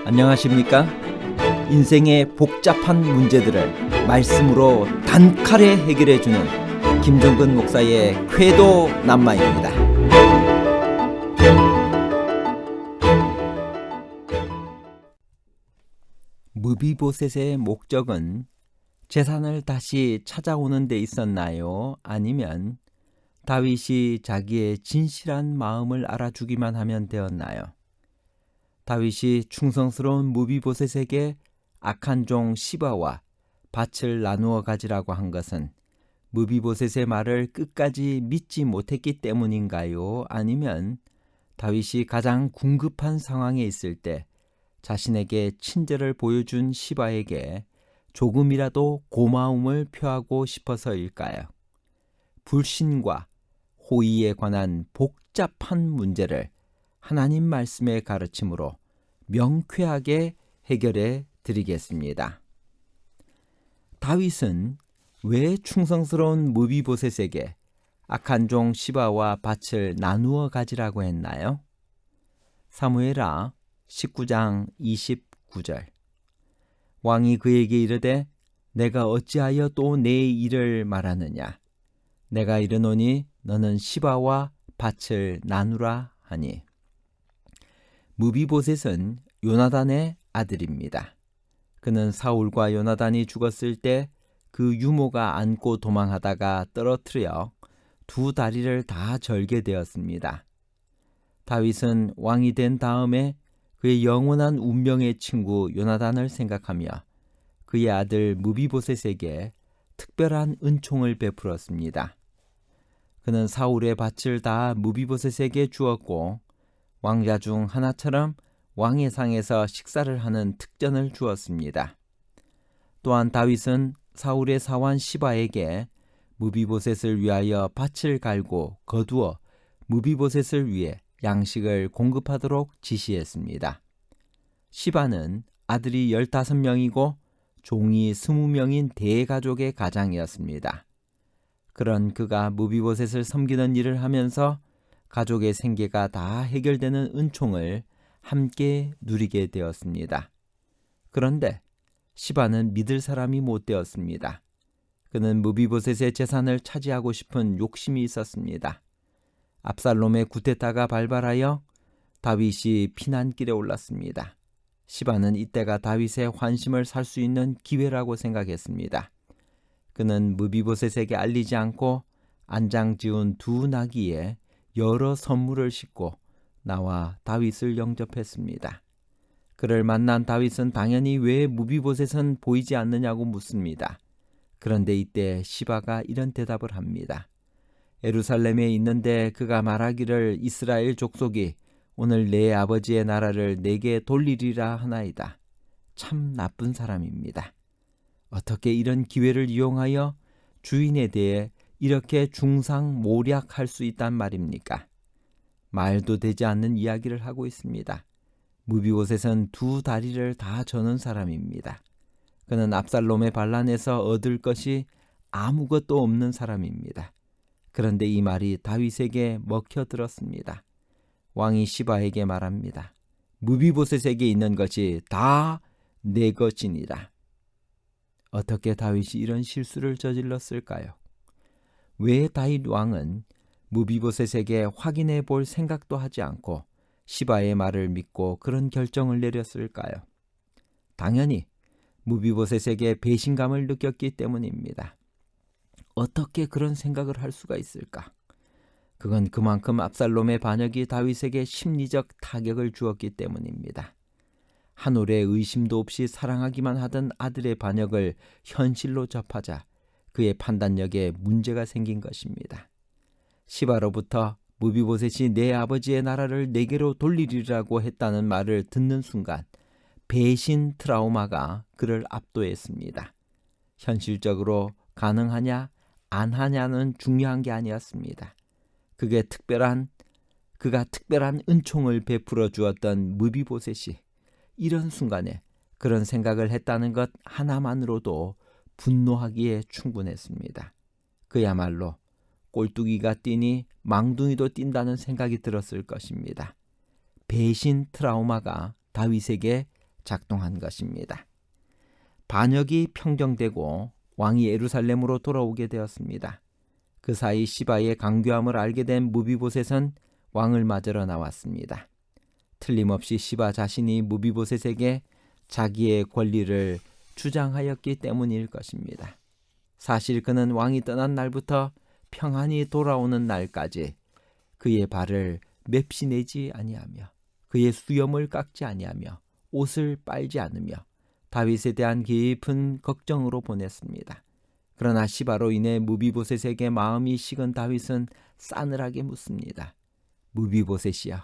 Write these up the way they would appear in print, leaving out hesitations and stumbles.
안녕하십니까? 인생의 복잡한 문제들을 말씀으로 단칼에 해결해주는 김종근 목사의 쾌도 남마입니다. 무비보셋의 목적은 재산을 다시 찾아오는 데 있었나요? 아니면 다윗이 자기의 진실한 마음을 알아주기만 하면 되었나요? 다윗이 충성스러운 무비보셋에게 악한 종 시바와 밭을 나누어 가지라고 한 것은 무비보셋의 말을 끝까지 믿지 못했기 때문인가요? 아니면 다윗이 가장 궁급한 상황에 있을 때 자신에게 친절을 보여준 시바에게 조금이라도 고마움을 표하고 싶어서일까요? 불신과 호의에 관한 복잡한 문제를 하나님 말씀의 가르침으로 명쾌하게 해결해 드리겠습니다. 다윗은 왜 충성스러운 무비보셋에게 악한 종 시바와 밭을 나누어 가지라고 했나요? 사무엘하 19장 29절. 왕이 그에게 이르되 내가 어찌하여 또 내 일을 말하느냐? 내가 이르노니 너는 시바와 밭을 나누라 하니. 무비보셋은 요나단의 아들입니다. 그는 사울과 요나단이 죽었을 때 그 유모가 안고 도망하다가 떨어뜨려 두 다리를 다 절게 되었습니다. 다윗은 왕이 된 다음에 그의 영원한 운명의 친구 요나단을 생각하며 그의 아들 무비보셋에게 특별한 은총을 베풀었습니다. 그는 사울의 밭을 다 무비보셋에게 주었고 왕자 중 하나처럼 왕의 상에서 식사를 하는 특전을 주었습니다. 또한 다윗은 사울의 사환 시바에게 무비보셋을 위하여 밭을 갈고 거두어 무비보셋을 위해 양식을 공급하도록 지시했습니다. 시바는 아들이 15명이고 종이 20명인 대가족의 가장이었습니다. 그런 그가 무비보셋을 섬기는 일을 하면서 가족의 생계가 다 해결되는 은총을 함께 누리게 되었습니다. 그런데 시바는 믿을 사람이 못 되었습니다. 그는 무비보셋의 재산을 차지하고 싶은 욕심이 있었습니다. 압살롬의 쿠데타가 발발하여 다윗이 피난길에 올랐습니다. 시바는 이때가 다윗의 환심을 살 수 있는 기회라고 생각했습니다. 그는 무비보셋에게 알리지 않고 안장 지은 두 나귀에 여러 선물을 싣고 나와 다윗을 영접했습니다. 그를 만난 다윗은 당연히 왜 무비보셋은 보이지 않느냐고 묻습니다. 그런데 이때 시바가 이런 대답을 합니다. 예루살렘에 있는데 그가 말하기를 이스라엘 족속이 오늘 내 아버지의 나라를 내게 돌리리라 하나이다. 참 나쁜 사람입니다. 어떻게 이런 기회를 이용하여 주인에 대해 이렇게 중상모략할 수 있단 말입니까? 말도 되지 않는 이야기를 하고 있습니다. 무비보셋은 두 다리를 다 저는 사람입니다. 그는 압살롬의 반란에서 얻을 것이 아무것도 없는 사람입니다. 그런데 이 말이 다윗에게 먹혀들었습니다. 왕이 시바에게 말합니다. 무비보셋에게 있는 것이 다 내 것이니라. 어떻게 다윗이 이런 실수를 저질렀을까요? 왜 다윗 왕은 무비보셋에게 확인해 볼 생각도 하지 않고 시바의 말을 믿고 그런 결정을 내렸을까요? 당연히 무비보셋에게 배신감을 느꼈기 때문입니다. 어떻게 그런 생각을 할 수가 있을까? 그건 그만큼 압살롬의 반역이 다윗에게 심리적 타격을 주었기 때문입니다. 한 올의 의심도 없이 사랑하기만 하던 아들의 반역을 현실로 접하자 그의 판단력에 문제가 생긴 것입니다. 시바로부터 무비보셋이 내 아버지의 나라를 내게로 돌리리라고 했다는 말을 듣는 순간 배신 트라우마가 그를 압도했습니다. 현실적으로 가능하냐 안 하냐는 중요한 게 아니었습니다. 그가 특별한 은총을 베풀어 주었던 무비보셋이 이런 순간에 그런 생각을 했다는 것 하나만으로도 분노하기에 충분했습니다. 그야말로 꼴뚜기가 뛰니 망둥이도 뛴다는 생각이 들었을 것입니다. 배신 트라우마가 다윗에게 작동한 것입니다. 반역이 평정되고 왕이 예루살렘으로 돌아오게 되었습니다. 그 사이 시바의 강교함을 알게 된 무비보셋은 왕을 맞으러 나왔습니다. 틀림없이 시바 자신이 무비보셋에게 자기의 권리를 주장하였기 때문일 것입니다. 사실 그는 왕이 떠난 날부터 평안히 돌아오는 날까지 그의 발을 맵시내지 아니하며 그의 수염을 깎지 아니하며 옷을 빨지 않으며 다윗에 대한 깊은 걱정으로 보냈습니다. 그러나 시바로 인해 무비보셋에게 마음이 식은 다윗은 싸늘하게 묻습니다. 무비보셋이여,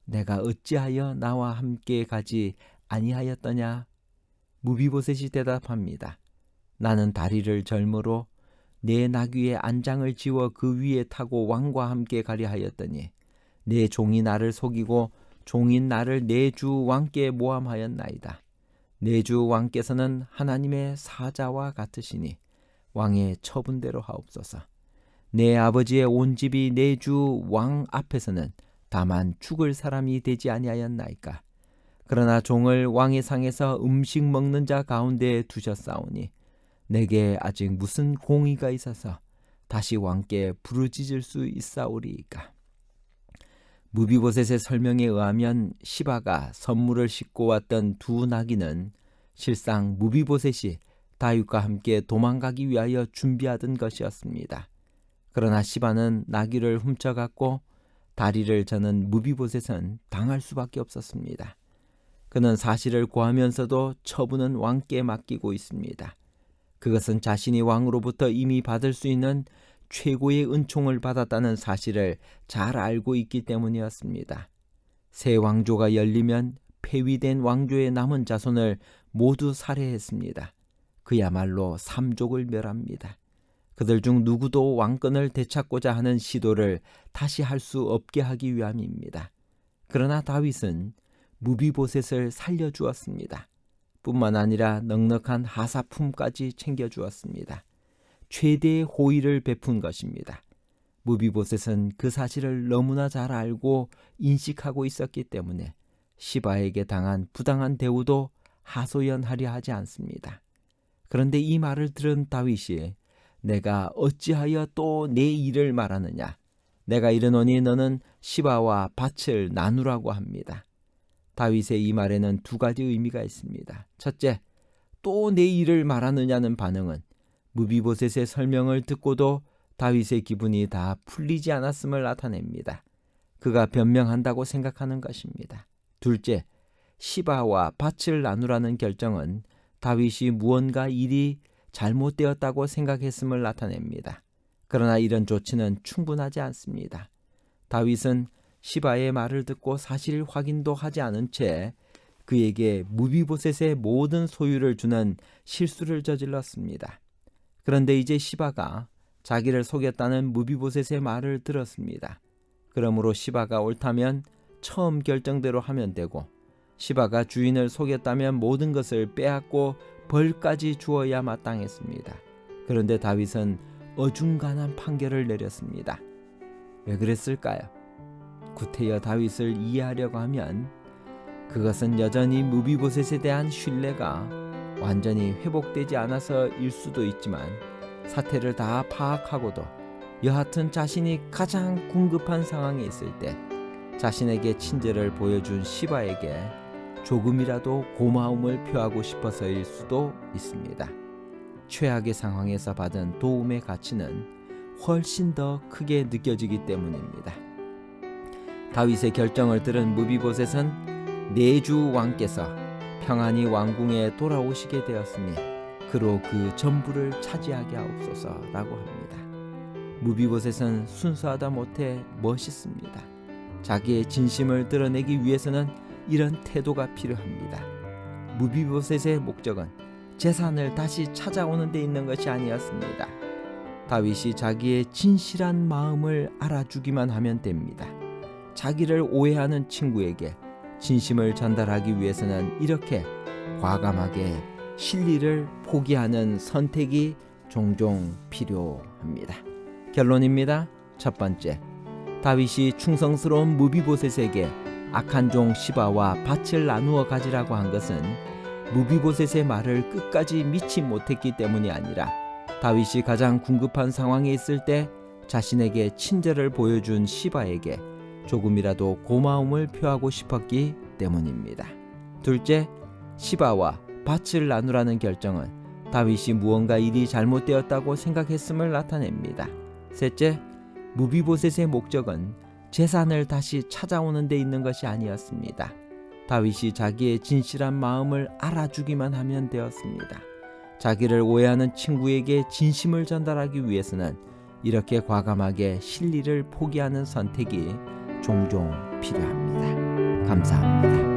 내가 어찌하여 나와 함께 가지 아니하였더냐? 무비보셋이 대답합니다. 나는 다리를 절므로 내 나귀의 안장을 지워 그 위에 타고 왕과 함께 가려 하였더니 내 종이 나를 속이고 종인 나를 내 주 왕께 모함하였나이다. 내 주 왕께서는 하나님의 사자와 같으시니 왕의 처분대로 하옵소서. 내 아버지의 온 집이 내 주 왕 앞에서는 다만 죽을 사람이 되지 아니하였나이까. 그러나 종을 왕의 상에서 음식 먹는 자 가운데 두셨사오니 내게 아직 무슨 공의가 있어서 다시 왕께 부르짖을 수 있사오리이까. 무비보셋의 설명에 의하면 시바가 선물을 싣고 왔던 두 나귀는 실상 무비보셋이 다윗과 함께 도망가기 위하여 준비하던 것이었습니다. 그러나 시바는 나귀를 훔쳐갔고 다리를 저는 무비보셋은 당할 수밖에 없었습니다. 그는 사실을 고하면서도 처분은 왕께 맡기고 있습니다. 그것은 자신이 왕으로부터 이미 받을 수 있는 최고의 은총을 받았다는 사실을 잘 알고 있기 때문이었습니다. 새 왕조가 열리면 폐위된 왕조의 남은 자손을 모두 살해했습니다. 그야말로 삼족을 멸합니다. 그들 중 누구도 왕권을 되찾고자 하는 시도를 다시 할 수 없게 하기 위함입니다. 그러나 다윗은 무비보셋을 살려주었습니다. 뿐만 아니라 넉넉한 하사품까지 챙겨주었습니다. 최대의 호의를 베푼 것입니다. 무비보셋은 그 사실을 너무나 잘 알고 인식하고 있었기 때문에 시바에게 당한 부당한 대우도 하소연하려 하지 않습니다. 그런데 이 말을 들은 다윗이 내가 어찌하여 또 내 일을 말하느냐? 내가 이르노니 너는 시바와 밭을 나누라고 합니다. 다윗의 이 말에는 두 가지 의미가 있습니다. 첫째, 또 내 일을 말하느냐는 반응은 무비보셋의 설명을 듣고도 다윗의 기분이 다 풀리지 않았음을 나타냅니다. 그가 변명한다고 생각하는 것입니다. 둘째, 시바와 밭을 나누라는 결정은 다윗이 무언가 일이 잘못되었다고 생각했음을 나타냅니다. 그러나 이런 조치는 충분하지 않습니다. 다윗은 시바의 말을 듣고 사실 확인도 하지 않은 채 그에게 무비보셋의 모든 소유를 주는 실수를 저질렀습니다. 그런데 이제 시바가 자기를 속였다는 무비보셋의 말을 들었습니다. 그러므로 시바가 옳다면 처음 결정대로 하면 되고 시바가 주인을 속였다면 모든 것을 빼앗고 벌까지 주어야 마땅했습니다. 그런데 다윗은 어중간한 판결을 내렸습니다. 왜 그랬을까요? 구태여 다윗을 이해하려고 하면 그것은 여전히 무비보셋에 대한 신뢰가 완전히 회복되지 않아서일 수도 있지만 사태를 다 파악하고도 여하튼 자신이 가장 궁급한 상황에 있을 때 자신에게 친절을 보여준 시바에게 조금이라도 고마움을 표하고 싶어서일 수도 있습니다. 최악의 상황에서 받은 도움의 가치는 훨씬 더 크게 느껴지기 때문입니다. 다윗의 결정을 들은 무비보셋은 내 주 왕께서 평안히 왕궁에 돌아오시게 되었으니 그로 그 전부를 차지하게 하옵소서라고 합니다. 무비보셋은 순수하다 못해 멋있습니다. 자기의 진심을 드러내기 위해서는 이런 태도가 필요합니다. 무비보셋의 목적은 재산을 다시 찾아오는 데 있는 것이 아니었습니다. 다윗이 자기의 진실한 마음을 알아주기만 하면 됩니다. 자기를 오해하는 친구에게 진심을 전달하기 위해서는 이렇게 과감하게 진리를 포기하는 선택이 종종 필요합니다. 결론입니다. 첫 번째, 다윗이 충성스러운 무비보셋에게 악한 종 시바와 밭을 나누어 가지라고 한 것은 무비보셋의 말을 끝까지 믿지 못했기 때문이 아니라 다윗이 가장 궁급한 상황에 있을 때 자신에게 친절을 보여준 시바에게 조금이라도 고마움을 표하고 싶었기 때문입니다. 둘째, 시바와 밭을 나누라는 결정은 다윗이 무언가 일이 잘못되었다고 생각했음을 나타냅니다. 셋째, 무비보셋의 목적은 재산을 다시 찾아오는 데 있는 것이 아니었습니다. 다윗이 자기의 진실한 마음을 알아주기만 하면 되었습니다. 자기를 오해하는 친구에게 진심을 전달하기 위해서는 이렇게 과감하게 진리를 포기하는 선택이 종종 필요합니다. 감사합니다.